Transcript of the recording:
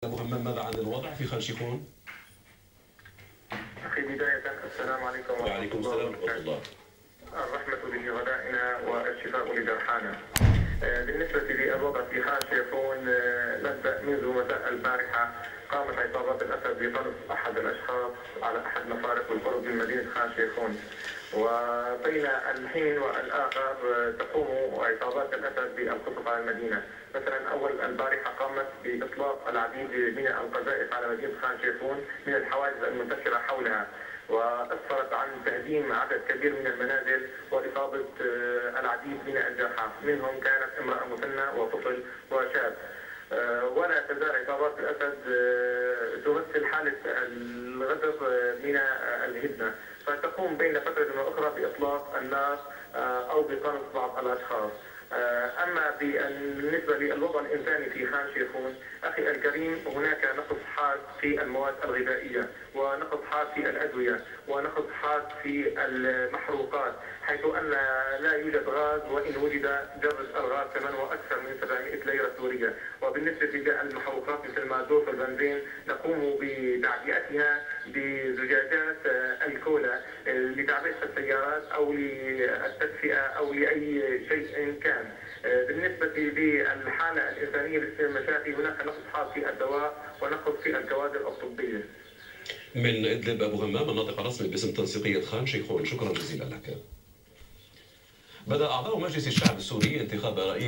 أبو همام، ماذا عن الوضع في خان شيخون؟ أخي بداية السلام عليكم ورحمة الله وبركاته. الرحمة لشهدائنا والشفاء لجرحانا. بالنسبة للوضع في خان شيخون، نبدأ منذ مساء البارحة قامت عصابات الأسد بقصف أحد الأشخاص على أحد مفارق القرب من مدينة خان شيخون، وبين الحين والآخر تقوم عصابات الأسد بالقصف على المدينة. مثلا أول البارحة قامت بإطلاق العديد من القذائف على مدينة خان شيخون من الحواجز المنتشرة حولها، وأسفرت عن تهديم عدد كبير من المنازل وإصابة العديد من الجرحى، منهم كانت امرأة مسنة وطفل وشاب. ولا تزال عصابات الأسد تمثل حالة الغدر من الهدنة، فتقوم بين فترة وأخرى بإطلاق النار أو بقنص بعض الأشخاص. أما بالنسبة للوضع الإنساني في خان شيخون أخي الكريم، هناك نقص حاد في المواد الغذائية، ونقص حاد في الأدوية، ونقص حاد في المحروقات، حيث أن لا يوجد غاز، وإن وجد جرد الغاز ثمنه أكثر من 700 ليرة سورية. وبالنسبة للمحروقات مثل المازوت والبنزين نقوم بتعبئتها بزجاجات الكولا لتعبئة السيارات أو للتدفئة أو لأي شيء كان. بالنسبة للحالة الإنسانية للمشاكل، هناك نقص حاد في الدواء ونقص في الكوادر الطبية. من إدلب أبو همام، الناطق الرسمي باسم تنسيقية خان شيخون، شكرا جزيلا لك. بدأ أعضاء مجلس الشعب السوري انتخاب رئيس